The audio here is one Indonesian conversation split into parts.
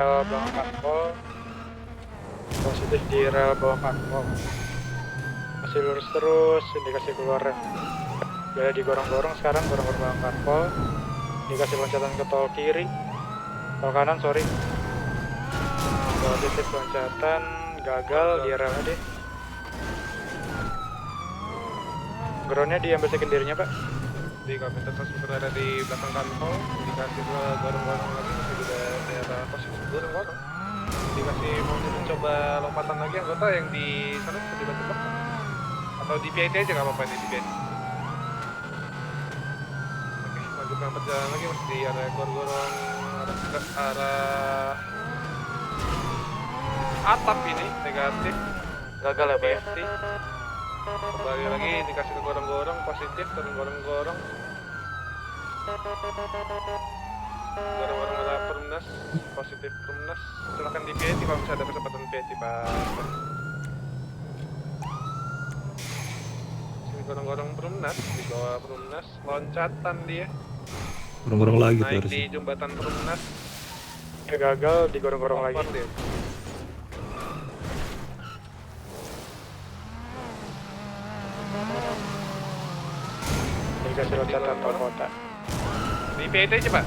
rel bawah Kanpol, positif di rel bawah Kanpol, masih lurus terus, indikasi keluar jadi digorong-gorong sekarang, gorong-gorong bawah Kanpol, indikasi loncatan ke tol kiri, tol kanan sorry, positif loncatan gagal di relnya deh, groundnya diambil secondary-nya pak. Di kami terus berada di belakang Kanpol, indikasi gorong-gorong lagi masih di daerah posisi gorong-gorong. Dikasih mau mencoba lompatan lagi anggota yang di sana bisa dibantu belakang atau di PIT aja nggak apa-apa nih di PIT. Oke, lanjutkan perjalanan lagi masih di area gorong-gorong arah atap ini negatif Gagal ya Pak ya? Kembali lagi dikasih ke gorong-gorong positif, turun gorong-gorong arah Perumnas, positif Perumnas. Silahkan di PIT kalau bisa ada kesempatan PIT Pak. Sini gorong-gorong Perumnas, di bawah Perumnas, loncatan dia. Gorong-gorong lagi tuh Naik harusnya. di jembatan Perumnas. Ya gagal, digorong-gorong lagi. Dia. Indikasi loncatan tol kota. Di PIT aja Pak.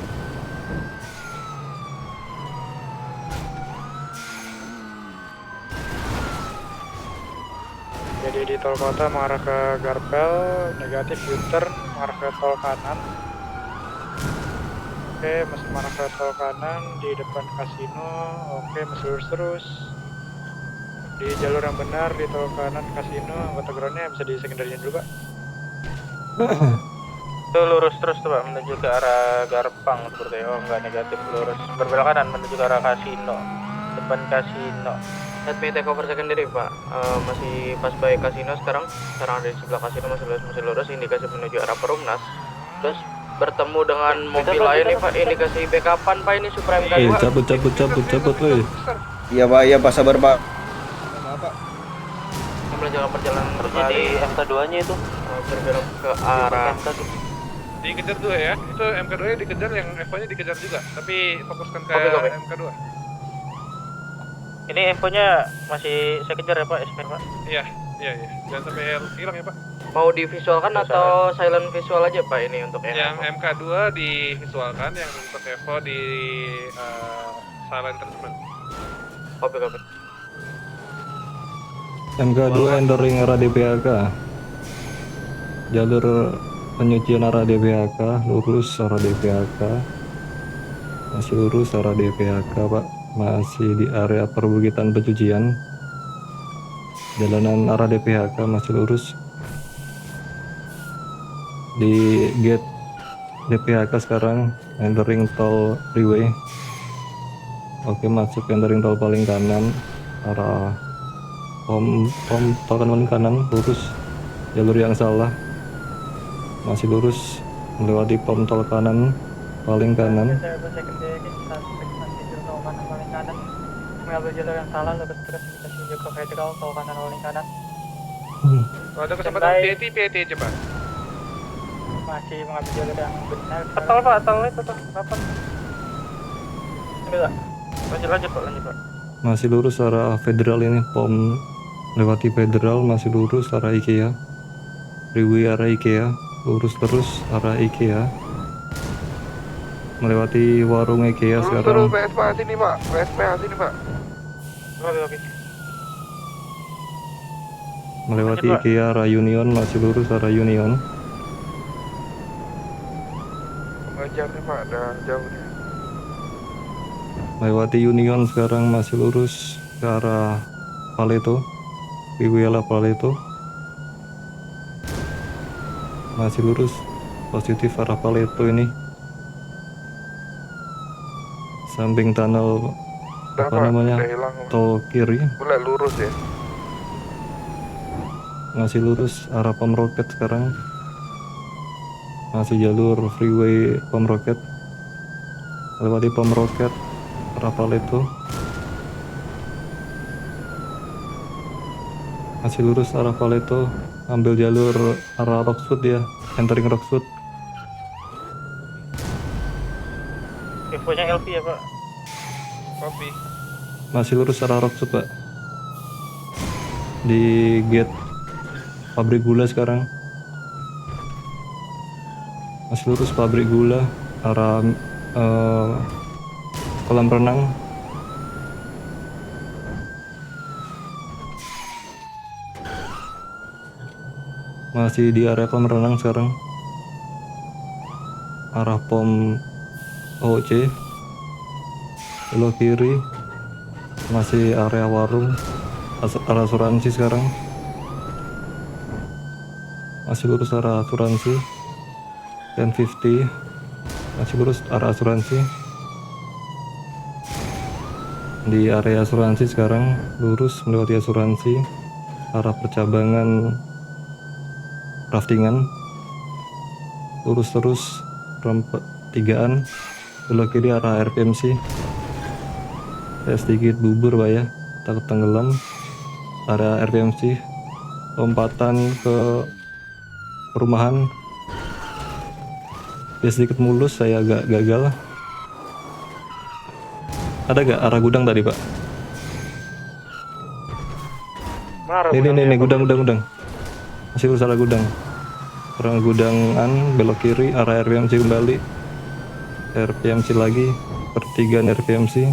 Jadi di tol kota mengarah ke Garpel, negatif U-turn mengarah ke tol kanan. Oke, masih mengarah ke tol kanan di depan kasino. Oke, masih lurus terus. Di jalur yang benar di tol kanan kasino, anggota groundnya bisa di secondary dulu pak. Itu lurus terus tuh Pak menuju ke arah Garpang seperti oh enggak negatif lurus berbelok kanan menuju ke arah kasino depan kasino. Let me take over secondary Pak. Masih pas by kasino sekarang ada di sebelah kasino masih lurus indikasi menuju arah Perumnas. Terus bertemu dengan mobil lain nih Pak indikasi backupan Pak ini Supreme K2. Cabut woi. Iya pak, iya pak, sabar pak. Melanjutkan perjalanan kembali MK2 nya itu berbelok ke arah Dikejar dua ya, itu MK2 nya dikejar, yang Evo nya dikejar juga, tapi fokuskan ke Kopi. MK2. Ini infonya masih saya kejar ya Pak, SP Pak. Iya, jangan sampai hilang ya Pak. Mau divisualkan atau silent visual aja Pak ini untuk Yang MK2 divisualkan, yang untuk Evo di silent treatment. Kopi. MK2 entering arah DPHK. Jalur penyucian arah DPHK, lurus arah DPHK. Masih lurus arah DPHK Pak. Masih di area perbukitan pencucian. Jalanan arah DPHK masih lurus. Di gate DPHK sekarang entering tol freeway. Oke, masuk entering tol paling kanan arah pom tol paling kanan, lurus. Jalur yang salah. Masih lurus melewati pom tol kanan paling kanan. Mengambil jalur yang salah, lurus terus indikasi Joko Federal tol kanan paling kanan. Kalau ada kesempatan PIT aja Pak. Masih mengambil jalur yang benar. Tol Pak, tolnya tol kapan? Enggak. Lanjut Pak. Masih lurus arah Federal ini, pom lewati Federal masih lurus arah IKEA. Freeway arah IKEA, lurus terus arah IKEA. Melewati warung IKEA sekarang. PSP sini Pak, Oke. Melewati IKEA arah Union, masih lurus arah Union. Mengejar nih Pak, udah jauh nih. Melewati Union sekarang masih lurus ke arah Paleto. Freeway arah Paleto. Masih lurus positif arah Paleto ini. Samping tunnel tol kiri. Boleh lurus ya. Masih lurus arah Pom Roket sekarang. Masih jalur freeway Pom Roket. Lewati Pom Roket arah Paleto. Masih lurus arah Paleto, ambil jalur arah Rockwood ya, entering Rockwood. Infonya LP ya Pak. Copy. Masih lurus arah Rockwood Pak. Di gate pabrik gula sekarang. Masih lurus pabrik gula arah kolam renang. Masih di area kolam renang sekarang. Arah pom OC. Belok kiri. Masih area warung. Arah asuransi sekarang. Masih lurus arah asuransi. 1050. Masih lurus arah asuransi. Di area asuransi sekarang lurus melewati asuransi arah percabangan raftingan, lurus terus pertigaan, belok kiri arah RPMC. Saya sedikit bubur Pak ya, takut tenggelam. Area RPMC, lompatan ke perumahan. Dia sedikit mulus, saya agak gagal. Ada gak arah gudang tadi Pak? Mana Ini gudang. Masih lurus arah gudang. Arah gudangan, belok kiri, arah RPMC kembali. RPMC lagi, pertigaan RPMC.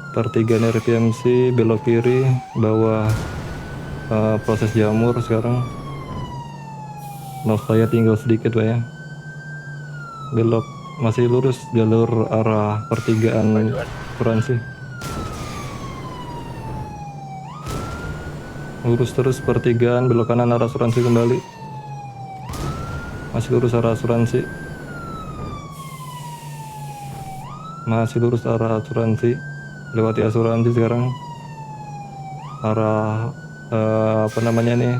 Pertigaan RPMC, belok kiri, bawah proses jamur sekarang. Nose saya tinggal sedikit Pak ya. Belok, masih lurus jalur arah pertigaan asuransi. Lurus terus pertigaan, belok kanan arah asuransi kembali. Masih lurus arah asuransi. Masih lurus arah asuransi. Lewati asuransi sekarang. Arah apa namanya nih?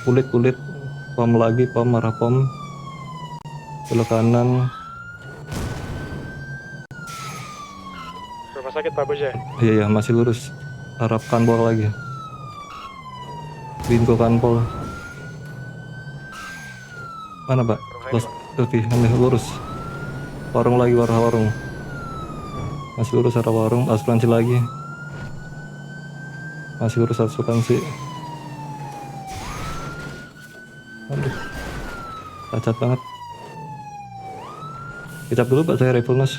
Kulit. Pom lagi, arah pom. Belok kanan. Rumah sakit Pak Bos ya? Iya, masih lurus. Arah kanpol lagi. Binko kanpol. Mana Pak? Lebih lurus. Warung lagi, warung. Masih lurus arah warung, asuransi lagi. Masih lurus asuransi. Aduh, cacat banget. Kecap dulu Pak, saya rifle nose.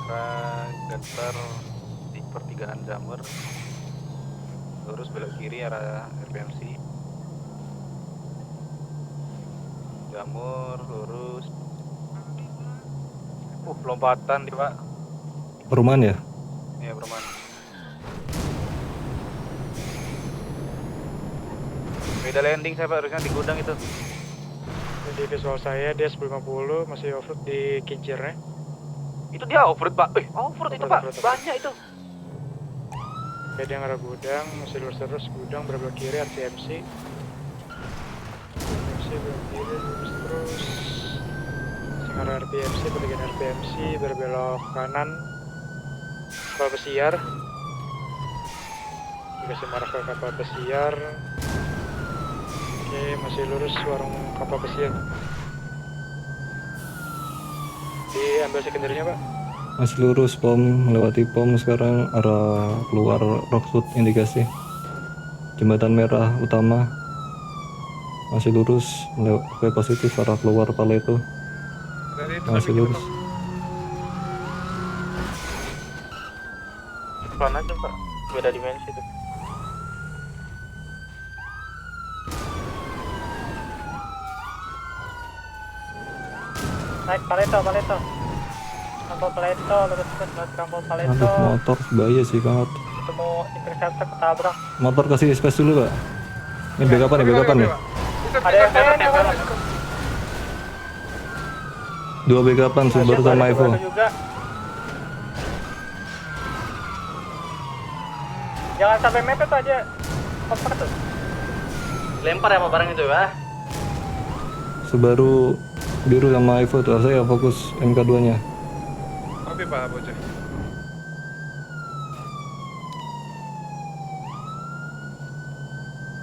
Arah Gantar di pertigaan jamur, lurus belok kiri arah RPMC. Jamur lurus. Lompatan di Pak. Perumahan ya? Iya, perumahan. Beda landing saya Pak, harusnya di gudang itu. Di visual saya dia 1050 masih offroad di kincirnya. Itu dia off-road Pak. Off-road itu Pak. Off-road. Banyak itu. Dia ngarah gudang, masih lurus terus gudang berbelok kiri RPMC. RPMC belok kiri lurus terus. Masih ngarah RPMC, pertigaan RPMC berbelok kanan. Kapal pesiar. Dikasih marah ke kapal pesiar. Oke, masih lurus warung kapal pesiar. Diambil sekundernya Pak. Masih lurus pom, melewati pom sekarang arah keluar Rockwood indikasi. Jembatan merah utama. Masih lurus ke positif arah keluar Paleto. Dari itu Masih sampai lurus. gitu. Pelan aja Pak. Beda dimensi itu. Naik Paleto. Kampung Paleto, lurus Kampung Paleto. Aduh, motor bahaya sih banget. Ketemu interceptor ketabrak. Motor kasih space dulu Pak. Ini backupan nih. Ada yang nempel. Dua backupan Subaru sama Evo. Juga. Jangan sampai mepet aja. Kompak tuh. Lempar ya Pak barang itu ya. Subaru biru sama Evo tuh, saya fokus MK2 nya. Copy Pak Bocah.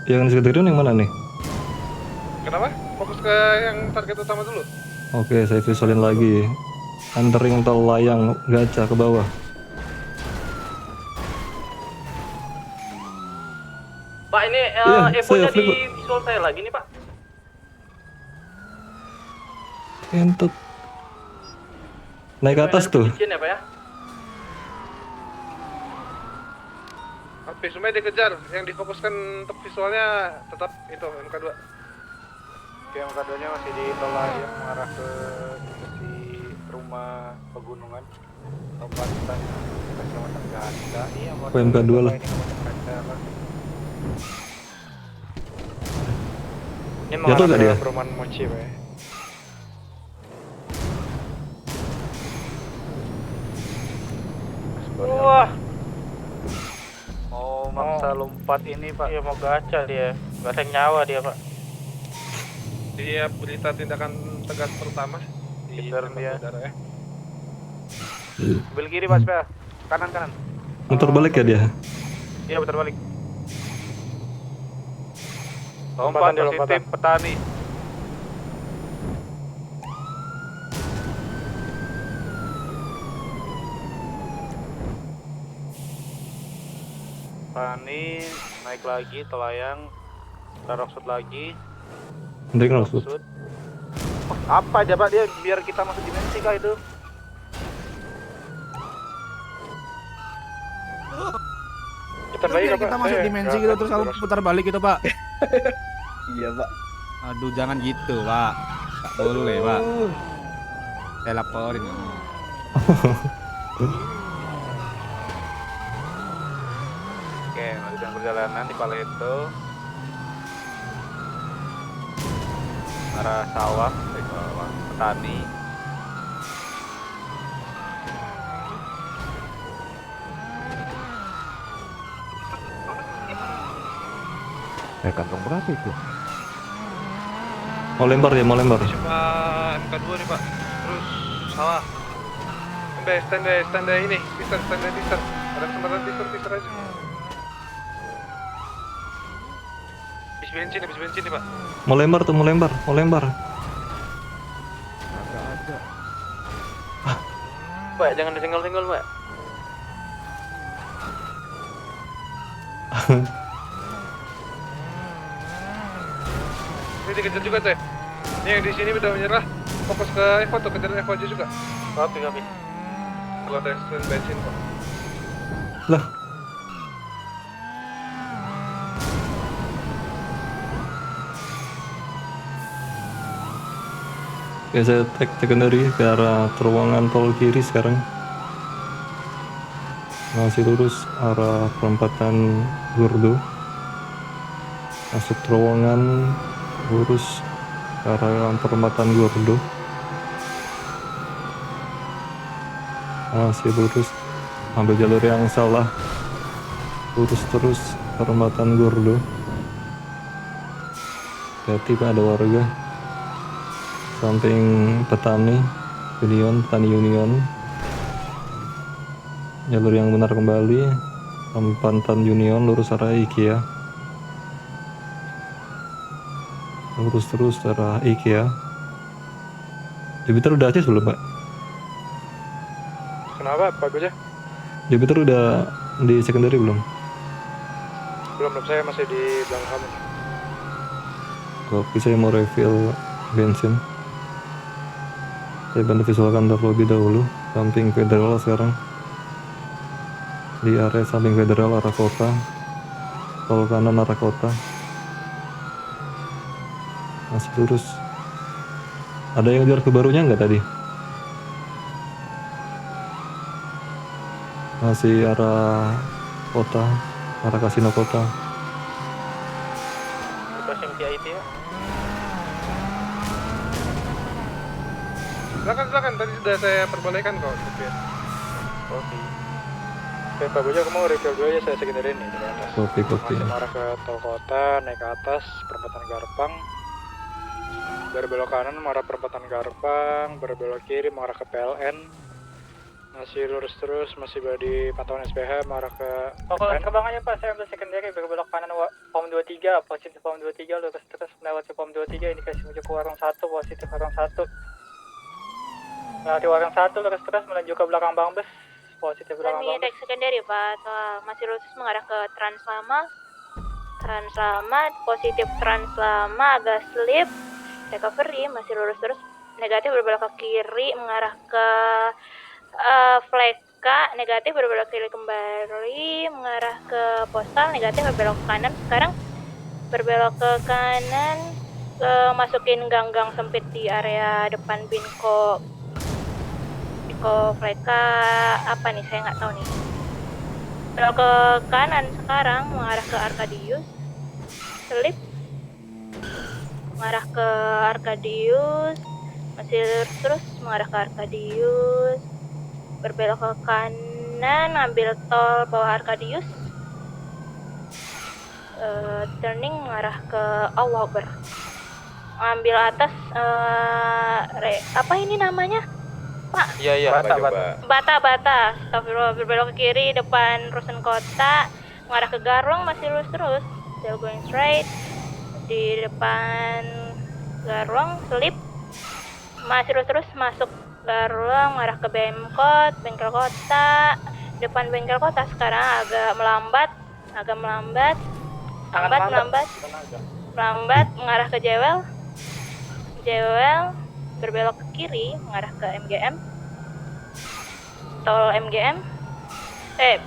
Yang di sekitar yang mana nih? Kenapa? Fokus ke yang target utama dulu. Oke, saya visualin lagi. Entering tol layang gacha ke bawah. Pak, ini Iya, Evo-nya saya di flip. visual saya lagi nih, Pak. Kentut. Naik ke atas tuh. Izin ya, Pak ya? Tapi semuanya dikejar, yang difokuskan untuk visualnya tetap itu MK2. Oke, MK2-nya masih di tol layang mengarah ke lokasi rumah pegunungan. Tempatan Kecamatan Ganda. Iya, PMK2 lah. Ini Jatuh mengarah nggak ke dia? perumahan Mochi, Pak. Wah, Mau maksa lompat ini Pak. iya mau gacha dia. Gak ada nyawa dia, Pak. Dia berita tindakan tegas pertama di Kejar dia. udara ya. Ambil kiri Pak, sepeda. Kanan. Muter balik ya dia. Iya putar balik. Lompatan Lompat dia, positif lompatan. petani. Petani naik lagi, telayang, rockshoot lagi. Entering maksud. Rockshoot. Oh, apa aja Pak dia biar kita masuk dimensi kah itu? Kita balik Biar apa? kita masuk dimensi gitu terus kamu putar balik gitu Pak. Iya pak. Aduh jangan gitu Pak. Gak boleh Pak. Saya laporin. Oke, lanjutkan perjalanan di Paleto. Arah sawah, petani. kantong berapa itu? Mau lempar dia, mau lempar. Coba MK2 nih, Pak. Terus sawah. Standby ini. Teaser. Ada kesempatan teaser aja. Habis bensin nih, Pak. Mau lempar. Agak ada. Pak, jangan disenggol-senggol, Pak. Ini dikejar juga, Teh. Ini yang di sini udah menyerah. Fokus ke Evo tuh, kejar Evo aja juga. Kopi. Kalau ada stand bensin, Pak. Lah, oke, saya take secondary ke arah terowongan tol kiri sekarang. Masih lurus arah perempatan Gurdo. Masuk terowongan, lurus ke arah perempatan Gurdo. Masih lurus, ambil jalur yang salah. Lurus terus perempatan Gurdo. Hati Pak, ada warga samping petani Union. Jalur yang benar kembali, perempatan Union lurus arah IKEA. Lurus terus arah IKEA. Jupiter udah akses belum Pak? Kenapa? Pak Goja? Jupiter udah di secondary belum? Belum, saya masih di belakang kamu. Kopi, saya mau refill bensin. Saya bantu visualkan terlebih dahulu. Samping federal sekarang. Di area samping federal arah kota. Tol kanan arah kota. Masih lurus. Ada yang ngejar ke barunya nggak tadi? Masih arah kota, arah kasino kota. Crossing CIT ya. Silakan. Tadi sudah saya perbolehkan kok. Kopi. Oke, Pak Goja, kamu refill dulu ya, saya secondary nih dari atas. Kopi. Masih mengarah ke tol kota, naik ke atas, perempatan Garpang. Berbelok kanan mengarah perempatan Garpang, berbelok kiri mengarah ke PLN. Masih lurus terus, masih berada di pantauan SPH mengarah ke Fokus PLN. terbang aja Pak, saya ambil secondary berbelok kanan POM 23, positif POM 23, lurus terus melewati POM 23, indikasi menuju ke warung 1, positif warung 1. Melewati warung 1 lurus terus menuju ke belakang Bang Bus. Positif belakang Kami Bang Bus. dek secondary Pak, masih lurus mengarah ke Translama. Positif Translama agak slip. Recovery masih lurus terus. Negatif berbelok ke kiri mengarah ke Fleka. Negatif berbelok kiri kembali mengarah ke Postal. Negatif berbelok ke kanan. Sekarang berbelok ke kanan, masukin gang-gang sempit di area depan Binko Fleka apa nih, saya nggak tahu nih. Belok ke kanan sekarang mengarah ke Arkadius. Selip mengarah ke Arkadius, masih terus mengarah ke Arkadius, berbelok ke kanan, ambil tol bawah Arkadius, turning mengarah ke Allah Akbar, ambil atas apa ini namanya Pak? Iya, Bata. Astagfirullah, berbelok ke kiri depan Rusun Kota, mengarah ke Garong, masih lurus terus. Still going straight. Di depan Garong, selip. Masih lurus terus masuk Garong, mengarah ke Bengkel Kota. Depan Bengkel Kota sekarang agak melambat, mengarah ke Jewel, berbelok ke kiri mengarah ke MGM, tol MGM,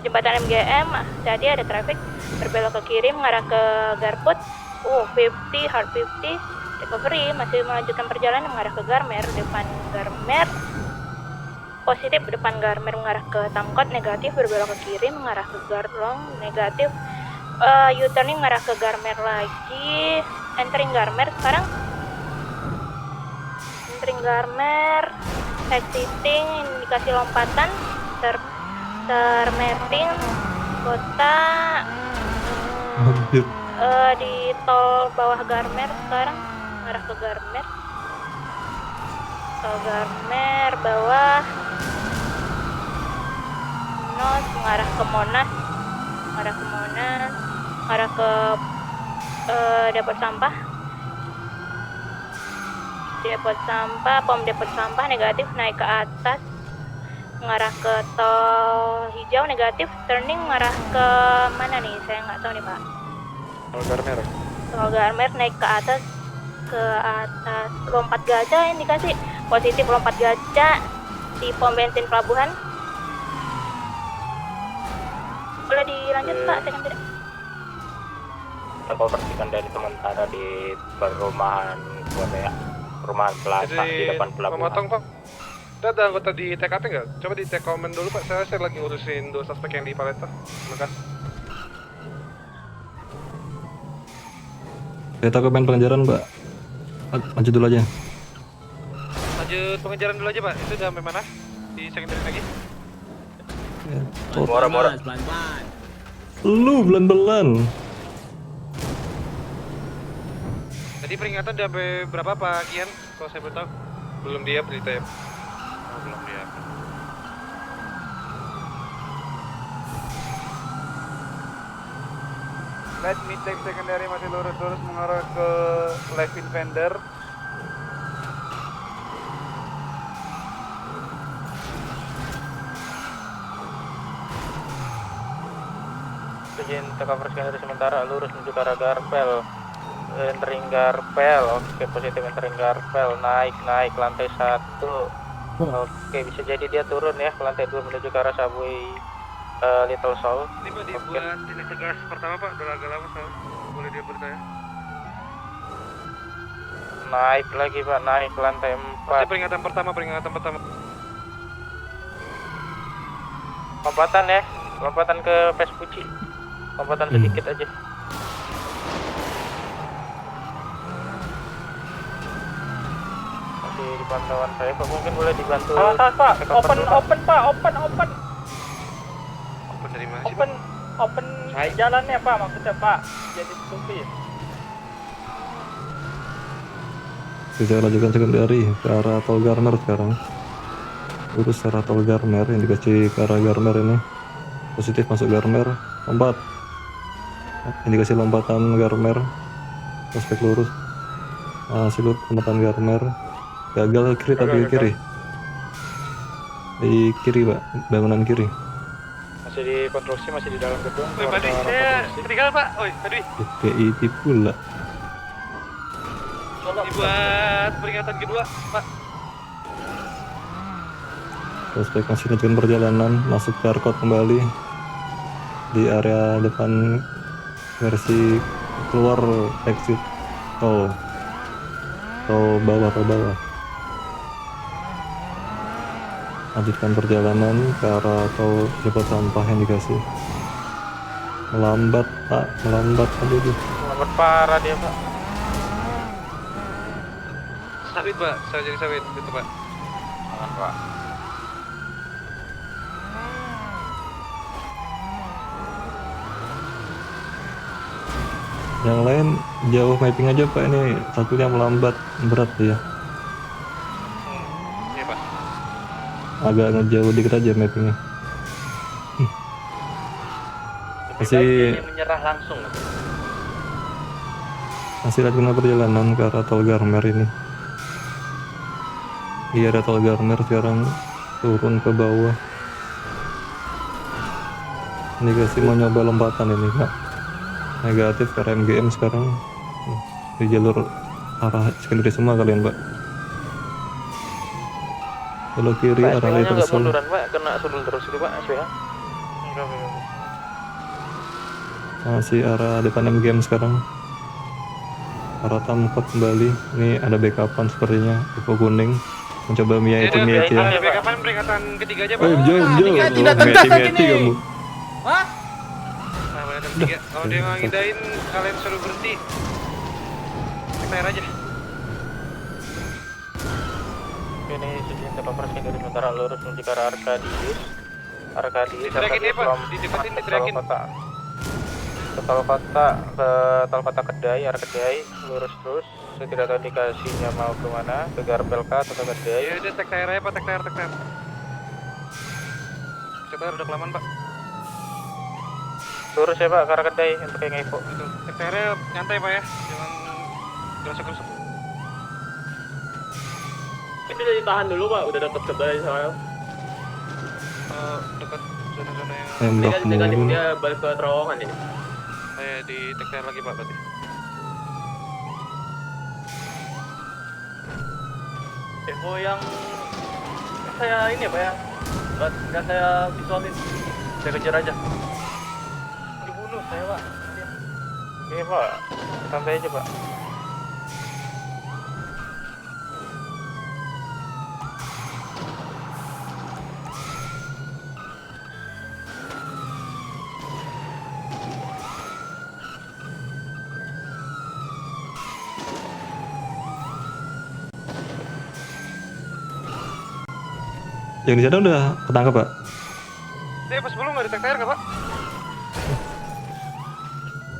jembatan MGM. Jadi ada traffic, berbelok ke kiri mengarah ke Garput. 50 hard 50 recovery, masih melanjutkan perjalanan mengarah ke Garmer, depan Garmer. Positif depan Garmer mengarah ke Tamkot. Negatif berbelok ke kiri mengarah ke Garlong. Negatif U-turning mengarah ke Garmer lagi. Entering Garmer sekarang. Entering Garmer, exiting, indikasi lompatan, termapping kota, di tol bawah Garmer sekarang, mengarah ke Garmer. Tol Garmer bawah, mengarah ke Monas, mengarah ke depot sampah. Pom depot sampah. Negatif naik ke atas mengarah ke tol hijau. Negatif turning mengarah ke mana nih, saya nggak tahu nih Pak. Tol Garmer naik ke atas lompat gajah, indikasi positif lompat gajah di pom bensin pelabuhan. Boleh dilanjut Pak, saya tidak. Kita bersihkan dari sementara di perumahan plaza di depan pelabuhan. Memotong Pak. Ada anggota di TKP nggak? Coba di take comment dulu Pak. Saya lagi ngurusin 2 suspek yang di Paleta. Terima kasih. Kita ke pengejaran Mbak. Lanjut dulu aja. Lanjut pengejaran dulu aja Pak. Itu udah sampai mana? Di secondary lagi? Mora. Lu belan-belan. Tadi peringatan udah sampai berapa Pak Kian? Kalau saya boleh tahu. Belum dia berita ya? Oh, belum dia. Let me take secondary masih lurus mengarah ke Levin Vendor. Izin cover secondary sementara lurus menuju ke arah Garpel. Entering Garpel, oke positif entering Garpel, naik lantai 1. Oke, bisa jadi dia turun ya ke lantai 2 menuju ke arah subway Little Seoul. Ini Pak dibuat ini tegas pertama Pak, udah agak lama soal. Boleh dia bertanya. Naik lagi Pak, naik ke lantai 4. Masih peringatan pertama. Lompatan ke Vespucci. Lompatan sedikit aja. Masih di pantauan saya Pak, mungkin boleh dibantu. Pak, open Pak, open. Open dari mana sih Pak? Open jalannya Pak, maksudnya Pak. Jadi stupid. Kita lanjutkan secondary ke arah tol Garmer sekarang. Lurus ke arah tol Garmer, yang dikasih ke arah Garmer ini. Positif masuk Garmer, lompat. Indikasi lompatan Garmer. Prospek lurus. Masih lurus lompatan Garmer. Gagal ke kiri tapi ke kiri. Di kiri pak, bangunan kiri. Masih di konstruksi, masih di dalam gedung. Woi, keluar Pak Dwi, ke arah saya konstruksi. ketinggalan, Pak. Oi, Pak Dwi. FPI pula. Dibuat peringatan kedua, Pak. Suspek masih lanjutkan perjalanan, masuk ke Arkot kembali di area depan versi keluar exit tol bawah. Lanjutkan perjalanan ke arah tol jemput sampah yang dikasih. Melambat pak, aduh. Lambat parah dia pak. Sawit, Pak. Saya jadi sawit gitu, Pak. Aman pak. Yang lain jauh mapping aja pak, ini satunya melambat berat ya. Iya, Pak. Agak ngejauh dikit aja mappingnya. Masih Menyerah langsung. lanjutkan perjalanan ke arah tol Garmer ini. Iya ada tol Garmer sekarang turun ke bawah. Ini kasih mau nyoba lompatan ini pak. Negatif ke arah MGM sekarang. Di jalur arah sekunderi semua kalian pak. Belok kiri Pak, arah SPH-nya nggak Leverson. munduran pak, kena sudul terus itu pak SPH. Masih arah depan MGM sekarang. Arah Tamkot kembali. Ini ada backupan sepertinya. Info kuning. Mencoba Ada miati ya. backupan peringatan ketiga aja, Pak. Oh jauh. tidak tendang Miati ini. kamu. Hah? Nah, peringatan ketiga. Kalau dia ngidain, kalian suruh berhenti. Kita aja. Ini sejumlah takeover dari sementara lurus menuju ke arah Arkadius. Diterakin ya, Pak. Dideketin, diterakin. Tol kota ke tol kota Kedai, arah Kedai lurus terus. Saya tidak tahu indikasinya mau kemana, ke Garbel kah atau ke Kedai. Ya udah, tek tire aja, Pak. Tek tire. Tek tire udah kelamaan, Pak. Lurus ya pak ke arah Kedai untuk yang info. Betul. Tek tire nyantai, Pak ya. Jangan gerusuk-gerusuk. Ini udah ditahan dulu pak, udah deket kedai soalnya. Dekat zona-zona yang Tembak mulu. Dia balik ke terowongan ini. saya di tek tire lagi, Pak, berarti. Info yang saya ini ya pak ya, nggak saya visualin, saya kejar aja. Dibunuh saya pak. Iya pak, santai aja pak. Yang di sana udah ketangkep pak. Pas sebelum nggak di tek tire nggak, Pak?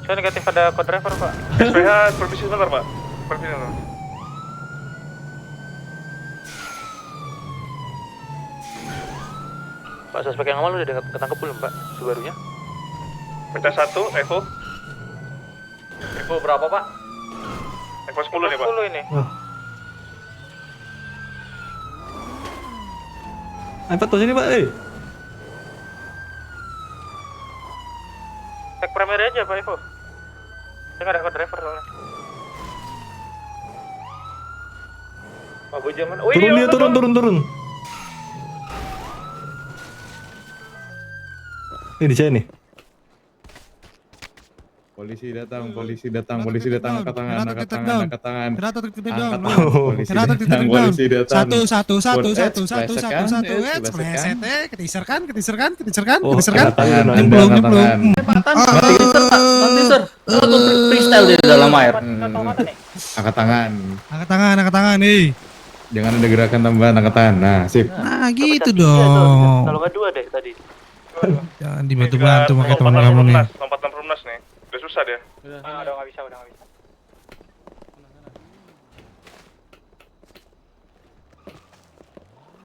Saya negatif ada co-driver pak. SPH permisi sebentar, Pak. Permisi sebentar. Pak, suspek yang awal udah ketangkep belum pak? Subarunya? Pecah 1, Evo. Info berapa pak? Evo 10 nih, Pak. 10 ini. Apa tuh sini pak? Cek primary aja pak Evo. Saya nggak ada co-driver soalnya. Pak Bujaman. Turun dia, turun. Ini di sini. Polisi datang, angkat tangan. Polisi datang. Ketisarkan. Oh, tangan. Nyemplung. Freestyle di dalam air. Angkat tangan. Angkat tangan, nih. Jangan ada gerakan tambahan, angkat tangan. Nah, sip. Nah, gitu dong. Kalau nggak 2 deh tadi. Jangan dibantu pakai teman kamu nih. Lompatan perumnas nih. Udah susah dia. Udah nggak bisa.